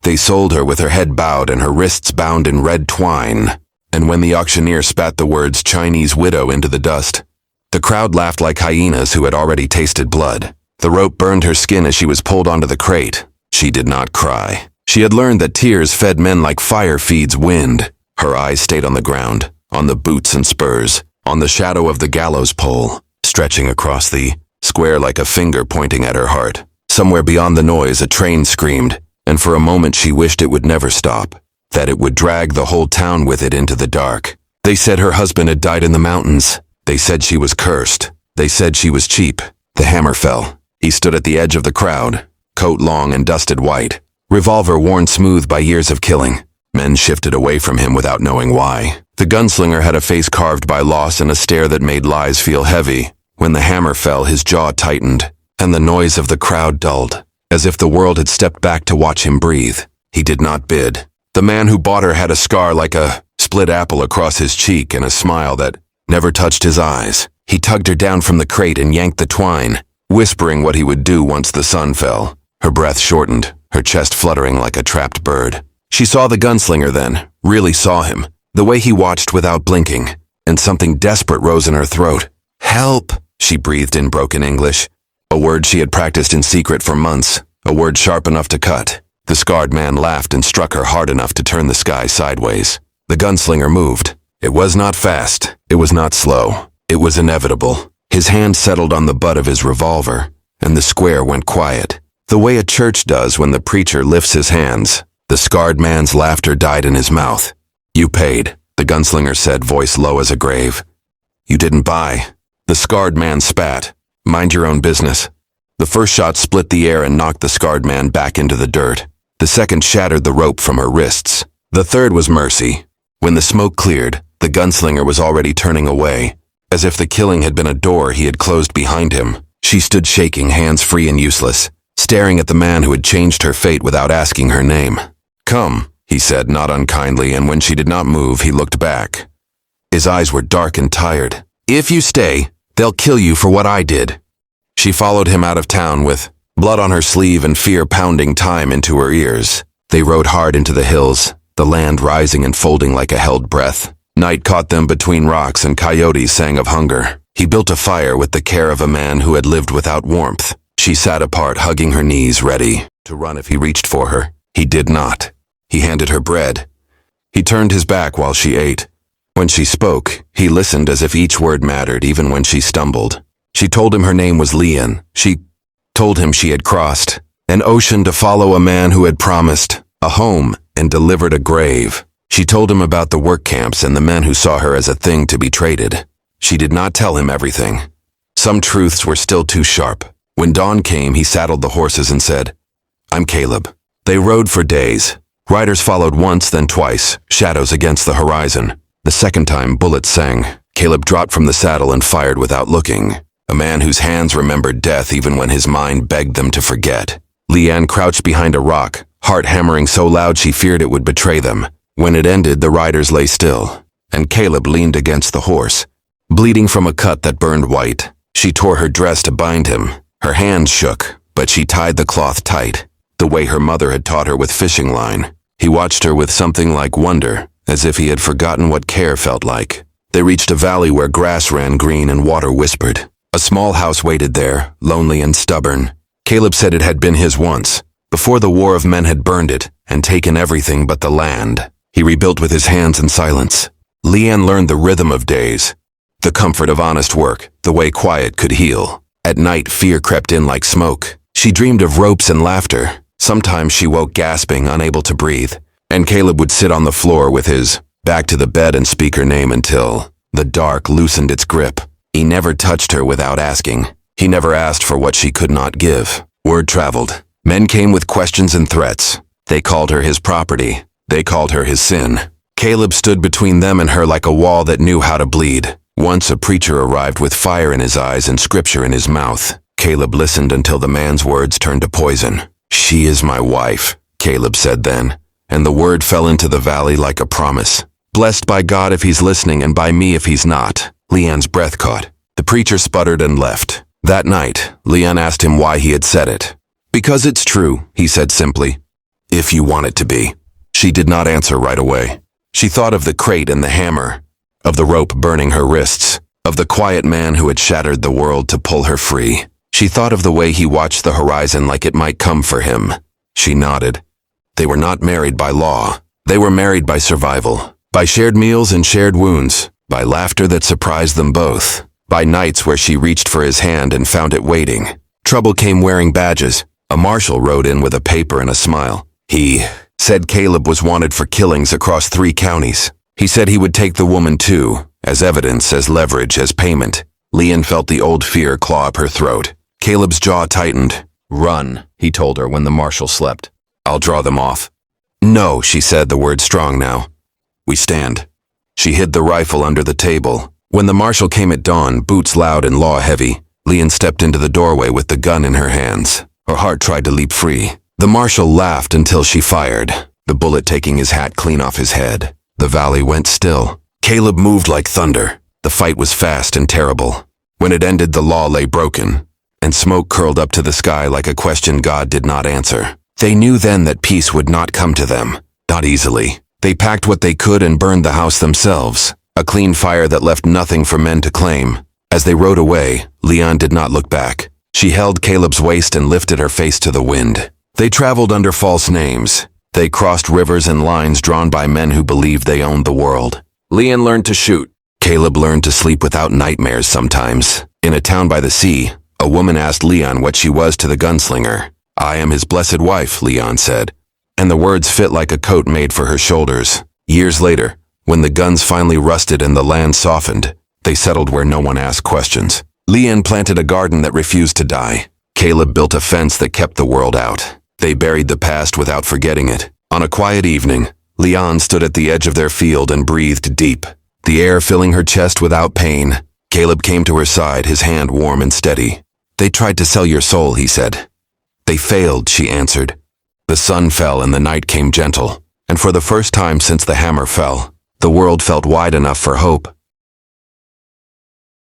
They sold her with her head bowed and her wrists bound in red twine. And when the auctioneer spat the words Chinese widow into the dust, the crowd laughed like hyenas who had already tasted blood. The rope burned her skin as she was pulled onto the crate. She did not cry. She had learned that tears fed men like fire feeds wind. Her eyes stayed on the ground, on the boots and spurs, on the shadow of the gallows pole, stretching across the square like a finger pointing at her heart. Somewhere beyond the noise, a train screamed, and for a moment she wished it would never stop, that it would drag the whole town with it into the dark. They said her husband had died in the mountains. They said she was cursed. They said she was cheap. The hammer fell. He stood at the edge of the crowd, coat long and dusted white, revolver worn smooth by years of killing. Men shifted away from him without knowing why. The gunslinger had a face carved by loss and a stare that made lies feel heavy. When the hammer fell, his jaw tightened, and the noise of the crowd dulled, as if the world had stepped back to watch him breathe. He did not bid. The man who bought her had a scar like a split apple across his cheek and a smile that never touched his eyes. He tugged her down from the crate and yanked the twine, whispering what he would do once the sun fell. Her breath shortened, her chest fluttering like a trapped bird. She saw the gunslinger then, really saw him, the way he watched without blinking, and something desperate rose in her throat. "Help!" she breathed in broken English, a word she had practiced in secret for months, a word sharp enough to cut. The scarred man laughed and struck her hard enough to turn the sky sideways. The gunslinger moved. It was not fast. It was not slow. It was inevitable. His hand settled on the butt of his revolver, and the square went quiet, the way a church does when the preacher lifts his hands. The scarred man's laughter died in his mouth. "You paid," the gunslinger said, voice low as a grave. "You didn't buy." The scarred man spat. "Mind your own business." The first shot split the air and knocked the scarred man back into the dirt. The second shattered the rope from her wrists. The third was mercy. When the smoke cleared, the gunslinger was already turning away, as if the killing had been a door he had closed behind him. She stood shaking, hands free and useless, staring at the man who had changed her fate without asking her name. "Come," he said, not unkindly, and when she did not move, he looked back. His eyes were dark and tired. "If you stay, they'll kill you for what I did." She followed him out of town with blood on her sleeve and fear pounding time into her ears. They rode hard into the hills, the land rising and folding like a held breath. Night caught them between rocks and coyotes sang of hunger. He built a fire with the care of a man who had lived without warmth. She sat apart, hugging her knees, ready to run if he reached for her. He did not. He handed her bread. He turned his back while she ate. When she spoke, he listened as if each word mattered, even when she stumbled. She told him her name was Leon. She told him she had crossed an ocean to follow a man who had promised a home and delivered a grave. She told him about the work camps and the men who saw her as a thing to be traded. She did not tell him everything. Some truths were still too sharp. When dawn came, he saddled the horses and said, "I'm Caleb." They rode for days. Riders followed once, then twice, shadows against the horizon. The second time, bullets sang. Caleb dropped from the saddle and fired without looking. A man whose hands remembered death even when his mind begged them to forget. Leanne crouched behind a rock, heart hammering so loud she feared it would betray them. When it ended, the riders lay still, and Caleb leaned against the horse, bleeding from a cut that burned white. She tore her dress to bind him. Her hands shook, but she tied the cloth tight, the way her mother had taught her with fishing line. He watched her with something like wonder, as if he had forgotten what care felt like. They reached a valley where grass ran green and water whispered. A small house waited there, lonely and stubborn. Caleb said it had been his once, before the war of men had burned it and taken everything but the land. He rebuilt with his hands in silence. Leanne learned the rhythm of days, the comfort of honest work, the way quiet could heal. At night, fear crept in like smoke. She dreamed of ropes and laughter. Sometimes she woke gasping, unable to breathe, and Caleb would sit on the floor with his back to the bed and speak her name until the dark loosened its grip. He never touched her without asking. He never asked for what she could not give. Word traveled. Men came with questions and threats. They called her his property. They called her his sin. Caleb stood between them and her like a wall that knew how to bleed. Once a preacher arrived with fire in his eyes and scripture in his mouth. Caleb listened until the man's words turned to poison. "She is my wife," Caleb said then, and the word fell into the valley like a promise. "Blessed by God if he's listening and by me if he's not." Leanne's breath caught. The preacher sputtered and left. That night, Leanne asked him why he had said it. "Because it's true," he said simply. If you want it to be. She did not answer right away. She thought of the crate and the hammer, of the rope burning her wrists, of the quiet man who had shattered the world to pull her free. She thought of the way he watched the horizon like it might come for him. She nodded. They were not married by law. They were married by survival, by shared meals and shared wounds, by laughter that surprised them both, by nights where she reached for his hand and found it waiting. Trouble came wearing badges. A marshal rode in with a paper and a smile. He said Caleb was wanted for killings across 3 counties. He said he would take the woman too, as evidence, as leverage, as payment. Leanne felt the old fear claw up her throat. Caleb's jaw tightened. "Run," he told her when the marshal slept. "I'll draw them off." "No," she said, the word strong now. "We stand." She hid the rifle under the table. When the marshal came at dawn, boots loud and law heavy, Leanne stepped into the doorway with the gun in her hands. Her heart tried to leap free. The marshal laughed until she fired, the bullet taking his hat clean off his head. The valley went still. Caleb moved like thunder. The fight was fast and terrible. When it ended, the law lay broken, and smoke curled up to the sky like a question God did not answer. They knew then that peace would not come to them, not easily. They packed what they could and burned the house themselves, a clean fire that left nothing for men to claim. As they rode away, Leanne did not look back. She held Caleb's waist and lifted her face to the wind. They traveled under false names. They crossed rivers and lines drawn by men who believed they owned the world. Leanne learned to shoot. Caleb learned to sleep without nightmares sometimes. In a town by the sea, a woman asked Leon what she was to the gunslinger. "I am his blessed wife," Leon said. And the words fit like a coat made for her shoulders. Years later, when the guns finally rusted and the land softened, they settled where no one asked questions. Leanne planted a garden that refused to die. Caleb built a fence that kept the world out. They buried the past without forgetting it. On a quiet evening, Leanne stood at the edge of their field and breathed deep, the air filling her chest without pain. Caleb came to her side, his hand warm and steady. "They tried to sell your soul," he said. "They failed," she answered. The sun fell and the night came gentle, and for the first time since the hammer fell, the world felt wide enough for hope.